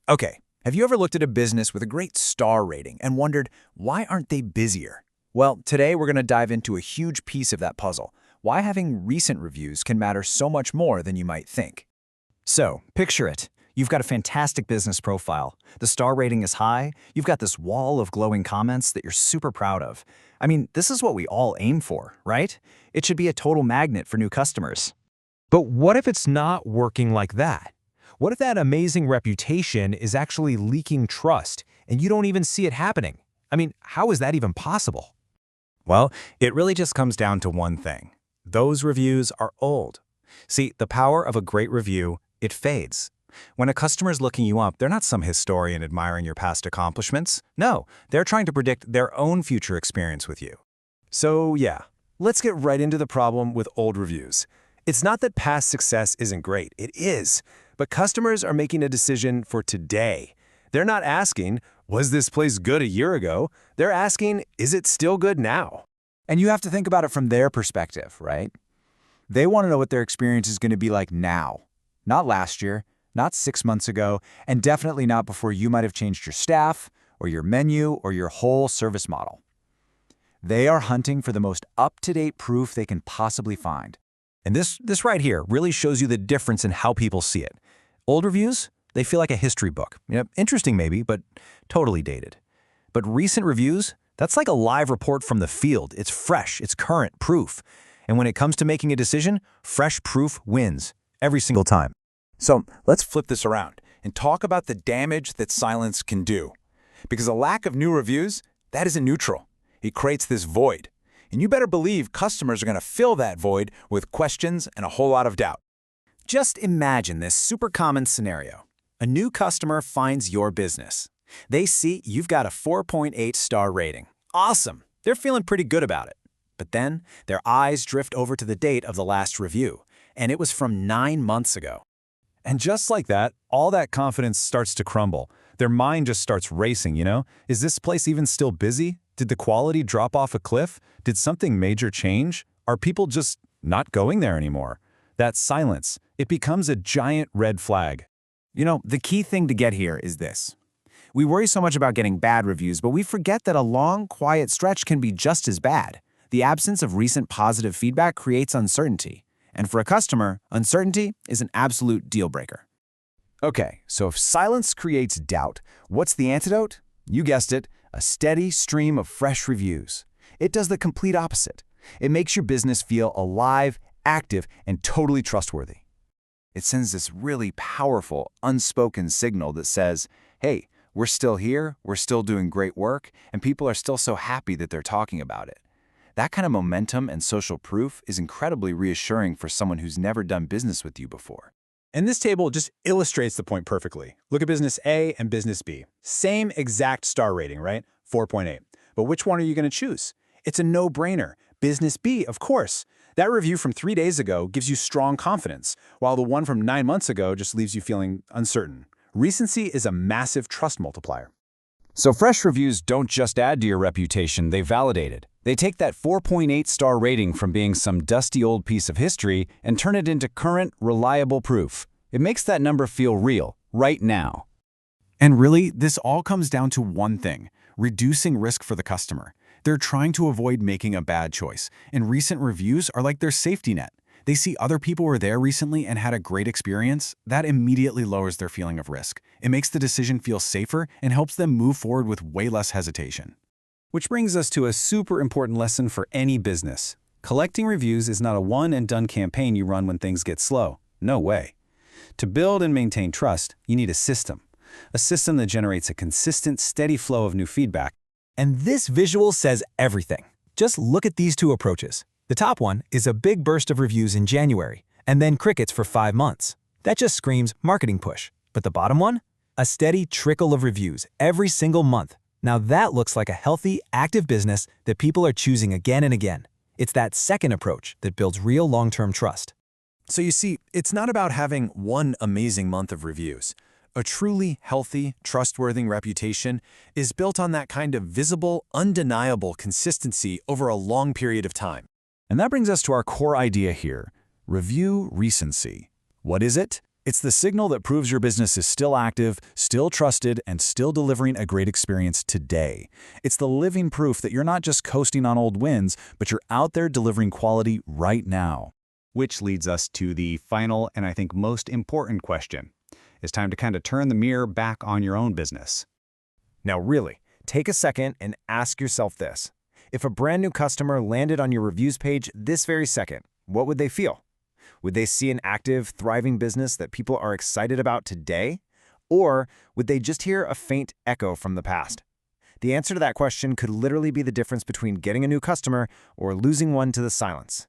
Okay, have you ever looked at a business with a great star rating and wondered, why aren't they busier? Well, today we're going to dive into a huge piece of that puzzle, why having recent reviews can matter so much more than you might think. So, picture it. You've got a fantastic business profile. The star rating is high. You've got this wall of glowing comments that you're super proud of. I mean, this is what we all aim for, right? It should be a total magnet for new customers. But what if it's not working like that? What if that amazing reputation is actually leaking trust and you don't even see it happening? I mean, how is that even possible? Well, it really just comes down to one thing. Those reviews are old. See, the power of a great review, it fades. When a customer's looking you up, they're not some historian admiring your past accomplishments. No, they're trying to predict their own future experience with you. So yeah, let's get right into the problem with old reviews. It's not that past success isn't great, it is. But customers are making a decision for today. They're not asking, was this place good a year ago? They're asking, is it still good now? And you have to think about it from their perspective, right? They want to know what their experience is going to be like now, not last year, not 6 months ago, and definitely not before you might have changed your staff or your menu or your whole service model. They are hunting for the most up-to-date proof they can possibly find. And this right here really shows you the difference in how people see it. Old reviews, they feel like a history book. Interesting maybe, but totally dated. But recent reviews, that's like a live report from the field. It's fresh, it's current proof. And when it comes to making a decision, fresh proof wins every single time. So let's flip this around and talk about the damage that silence can do. Because a lack of new reviews, that isn't neutral. It creates this void. And you better believe customers are going to fill that void with questions and a whole lot of doubt. Just imagine this super common scenario. A new customer finds your business. They see you've got a 4.8 star rating. Awesome. They're feeling pretty good about it. But then their eyes drift over to the date of the last review, and it was from 9 months ago. And just like that, all that confidence starts to crumble. Their mind just starts racing, Is this place even still busy? Did the quality drop off a cliff? Did something major change? Are people just not going there anymore? That silence, it becomes a giant red flag. The key thing to get here is this. We worry so much about getting bad reviews, but we forget that a long, quiet stretch can be just as bad. The absence of recent positive feedback creates uncertainty. And for a customer, uncertainty is an absolute deal breaker. Okay, so if silence creates doubt, what's the antidote? You guessed it, a steady stream of fresh reviews. It does the complete opposite. It makes your business feel alive, active, and totally trustworthy. It sends this really powerful, unspoken signal that says, hey, we're still here, we're still doing great work, and people are still so happy that they're talking about it. That kind of momentum and social proof is incredibly reassuring for someone who's never done business with you before. And this table just illustrates the point perfectly. Look at business A and business B. Same exact star rating, right? 4.8. But which one are you going to choose? It's a no-brainer. Business B, of course. That review from 3 days ago gives you strong confidence, while the one from 9 months ago just leaves you feeling uncertain. Recency is a massive trust multiplier. So fresh reviews don't just add to your reputation, they validate it. They take that 4.8 star rating from being some dusty old piece of history and turn it into current, reliable proof. It makes that number feel real, right now. And really, this all comes down to one thing: reducing risk for the customer. They're trying to avoid making a bad choice, and recent reviews are like their safety net. They see other people were there recently and had a great experience. That immediately lowers their feeling of risk. It makes the decision feel safer and helps them move forward with way less hesitation. Which brings us to a super important lesson for any business. Collecting reviews is not a one-and-done campaign you run when things get slow. No way. To build and maintain trust, you need a system that generates a consistent, steady flow of new feedback. And this visual says everything. Just look at these two approaches. The top one is a big burst of reviews in January, and then crickets for 5 months. That just screams marketing push. But the bottom one? A steady trickle of reviews every single month. Now that looks like a healthy, active business that people are choosing again and again. It's that second approach that builds real long-term trust. So you see, it's not about having one amazing month of reviews. A truly healthy, trustworthy reputation is built on that kind of visible, undeniable consistency over a long period of time. And that brings us to our core idea here: review recency. What is it? It's the signal that proves your business is still active, still trusted, and still delivering a great experience today. It's the living proof that you're not just coasting on old wins, but you're out there delivering quality right now. Which leads us to the final and I think most important question. It's time to kind of turn the mirror back on your own business. Now really, take a second and ask yourself this. If a brand new customer landed on your reviews page this very second, what would they feel? Would they see an active, thriving business that people are excited about today? Or would they just hear a faint echo from the past? The answer to that question could literally be the difference between getting a new customer or losing one to the silence.